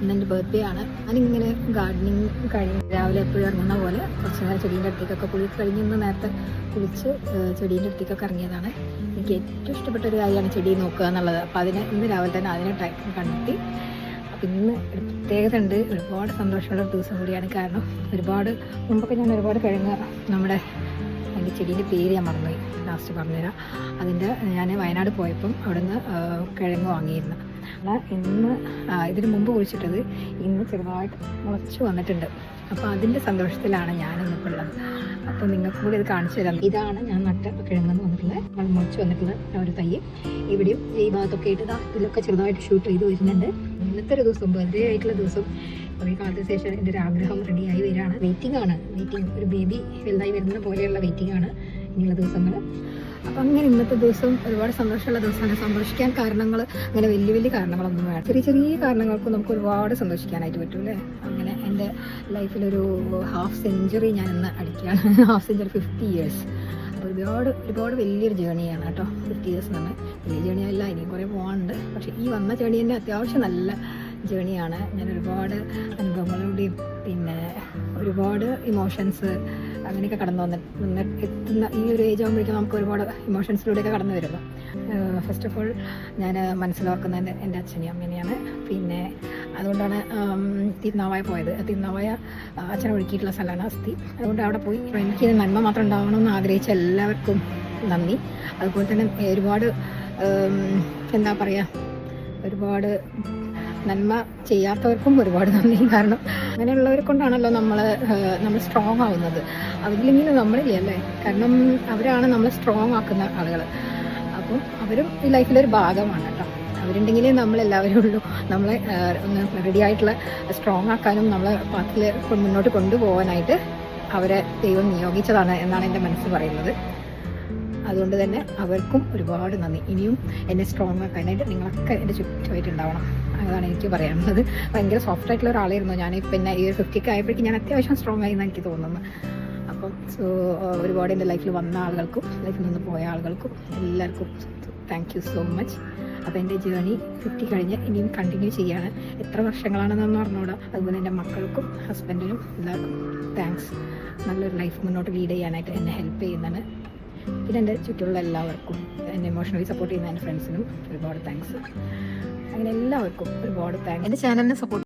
ഇന്നെൻ്റെ ബർത്ത്ഡേ ആണ്. ഞാനിങ്ങനെ ഗാർഡനിങ് കഴിഞ്ഞ് രാവിലെ എപ്പോഴും ഇറങ്ങുന്ന പോലെ കുറച്ച് നേരം ചെടീൻ്റെ അടുത്തേക്കൊക്കെ കഴിഞ്ഞൊന്ന് നേരത്തെ കുളിച്ച് ചെടീൻ്റെ അടുത്തേക്കൊക്കെ ഇറങ്ങിയതാണ്. എനിക്ക് ഏറ്റവും ഇഷ്ടപ്പെട്ട ഒരു കാര്യമാണ് ചെടി നോക്കുക എന്നുള്ളത്. അപ്പോൾ ഇന്ന് രാവിലെ തന്നെ അതിനെ ടൈം കണ്ടെത്തി. അപ്പം ഇന്ന് ഒരു പ്രത്യേകത ഉണ്ട്. ഒരുപാട് സന്തോഷമുള്ള ദിവസം കൂടിയാണ്. കാരണം മുമ്പൊക്കെ ഞാൻ ഒരുപാട് കിഴങ്ങ് എൻ്റെ ചെടീൻ്റെ പേര് ഞാൻ മറന്നുപോയി, ലാസ്റ്റ് പറഞ്ഞുതരാം. ഞാൻ വയനാട് പോയപ്പം അവിടെ നിന്ന് കിഴങ്ങ് വാങ്ങിയിരുന്നു. ഇന്ന് ഇതിന് മുമ്പ് കുഴിച്ചിട്ടത് ഇന്ന് ചെറുതായിട്ട് മുളച്ച് വന്നിട്ടുണ്ട്. അപ്പോൾ അതിൻ്റെ സന്തോഷത്തിലാണ് ഞാനിന്നിപ്പോൾ ഉള്ളത്. അപ്പോൾ നിങ്ങൾക്ക് കൂടി ഇത് കാണിച്ചു തരാം. ഇതാണ് ഞാൻ നട്ട കിഴങ്ങെന്ന് വന്നിട്ടുള്ളത്, മുളച്ച് വന്നിട്ടുള്ള ഒരു തൈ. ഇവിടെയും ഈ ഭാഗത്തൊക്കെ ആയിട്ട് ഇതിലൊക്കെ ചെറുതായിട്ട് ഷൂട്ട് ചെയ്ത് വരുന്നുണ്ട്. ഇന്നത്തെ ഒരു ദിവസം, ബർത്ത്ഡേ ആയിട്ടുള്ള ദിവസം, കുറേ കാലത്തിന് ശേഷം എൻ്റെ ഒരു ആഗ്രഹം റെഡിയായി വരികയാണ്. വെയിറ്റിംഗ് ഒരു ബേബി വലുതായി വരുന്ന പോലെയുള്ള വെയിറ്റിംഗ് ആണ് ഇനിയുള്ള ദിവസങ്ങൾ. അപ്പം അങ്ങനെ ഇന്നത്തെ ദിവസം ഒരുപാട് സന്തോഷമുള്ള ദിവസമാണ്. സന്തോഷിക്കാൻ കാരണങ്ങൾ അങ്ങനെ വലിയ കാരണങ്ങളൊന്നും വേണം. ചെറിയ കാരണങ്ങൾക്ക് നമുക്ക് ഒരുപാട് സന്തോഷിക്കാനായിട്ട് പറ്റും അല്ലേ. അങ്ങനെ എൻ്റെ ലൈഫിലൊരു ഹാഫ് സെഞ്ച്വറി ഞാൻ ഇന്ന് അടിക്കുകയാണ്. Half century 50 years. അപ്പോൾ ഒരുപാട് വലിയൊരു ജേണിയാണ് കേട്ടോ 50 years എന്ന് പറഞ്ഞാൽ. വലിയ ജേണിയല്ല, ഇനിയും കുറേ പോകാനുണ്ട്. പക്ഷേ ഈ വന്ന ജേണി തന്നെ അത്യാവശ്യം നല്ല ജേണിയാണ്. ഞാൻ ഒരുപാട് അനുഭവങ്ങളുടെയും പിന്നെ ഒരുപാട് ഇമോഷൻസ് അങ്ങനെയൊക്കെ കടന്നു എത്തുന്ന ഈ ഒരു ഏജ് ആകുമ്പോഴേക്കും നമുക്ക് ഒരുപാട് ഇമോഷൻസിലൂടെയൊക്കെ കടന്നു വരുമ്പോൾ ഫസ്റ്റ് ഓഫ് ഓൾ ഞാൻ മനസ്സിലാക്കുന്നത് എൻ്റെ അച്ഛനെയും അമ്മേനെയാണ്. പിന്നെ അതുകൊണ്ടാണ് തിരുനാവായ പോയത്. തിരുനാവായ അച്ഛനെ ഒഴുക്കിയിട്ടുള്ള സ്ഥലമാണ് അസ്ഥി. അതുകൊണ്ട് അവിടെ പോയി എനിക്ക് നന്മ മാത്രം ഉണ്ടാവണമെന്ന് ആഗ്രഹിച്ച എല്ലാവർക്കും നന്ദി. അതുപോലെ തന്നെ ഒരുപാട് ഒരുപാട് നന്മ ചെയ്യാത്തവർക്കും ഒരുപാട് നന്ദി. കാരണം അങ്ങനെയുള്ളവരെ കൊണ്ടാണല്ലോ നമ്മൾ സ്ട്രോങ് ആവുന്നത്. അതില്ലെങ്കിലും നമ്മളില്ലേ അല്ലേ. കാരണം അവരാണ് നമ്മൾ സ്ട്രോങ് ആക്കുന്ന ആളുകൾ. അപ്പം അവരും ഈ ലൈഫിലൊരു ഭാഗമാണ് കേട്ടോ. അവരുണ്ടെങ്കിലേ നമ്മളെല്ലാവരും ഉള്ളൂ നമ്മളെ ഒന്ന് റെഡി ആയിട്ടുള്ള സ്ട്രോങ് ആക്കാനും നമ്മളെ പാത്തിൽ മുന്നോട്ട് കൊണ്ടുപോകാനായിട്ട് അവരെ ദൈവം നിയോഗിച്ചതാണ് എന്നാണ് എൻ്റെ മനസ്സ് പറയുന്നത്. അതുകൊണ്ട് തന്നെ അവർക്കും ഒരുപാട് നന്ദി. ഇനിയും എന്നെ സ്ട്രോങ് ആക്കാനായിട്ട് നിങ്ങളൊക്കെ എൻ്റെ ചുറ്റുമായിട്ടുണ്ടാവണം. അതാണ് എനിക്ക് പറയാനുള്ളത്. ഭയങ്കര സോഫ്റ്റ് ആയിട്ടുള്ള ഒരാളായിരുന്നു ഞാൻ. പിന്നെ ഈ ഒരു 50 ആയപ്പോഴേക്കും ഞാൻ അത്യാവശ്യം സ്ട്രോങ് ആയി എന്നാണ് എനിക്ക് തോന്നുന്നത്. അപ്പം ഒരുപാട് എൻ്റെ ലൈഫിൽ വന്ന ആളുകൾക്കും ലൈഫിൽ നിന്ന് പോയ ആളുകൾക്കും എല്ലാവർക്കും താങ്ക് യു സോ മച്ച്. അപ്പോൾ എൻ്റെ ജേണി 50 കഴിഞ്ഞ് ഇനിയും കണ്ടിന്യൂ ചെയ്യാണ്. എത്ര വർഷങ്ങളാണെന്നൊന്നും അറിഞ്ഞൂടാ. അതുപോലെ എൻ്റെ മക്കൾക്കും ഹസ്ബൻഡിനും എല്ലാവർക്കും താങ്ക്സ്. നല്ലൊരു ലൈഫ് മുന്നോട്ട് ലീഡ് ചെയ്യാനായിട്ട് എന്നെ ഹെൽപ്പ് ചെയ്യുന്നതാണ്. പിന്നെ എൻ്റെ ചുറ്റുമുള്ള എല്ലാവർക്കും, എന്നെ ഇമോഷണലി സപ്പോർട്ട് ചെയ്യുന്ന എൻ്റെ ഫ്രണ്ട്സിനും ഒരുപാട് താങ്ക്സ്. അങ്ങനെ എല്ലാവർക്കും ഒരുപാട് താങ്ക്സ്. എൻ്റെ ചാനലിനെ സപ്പോർട്ട്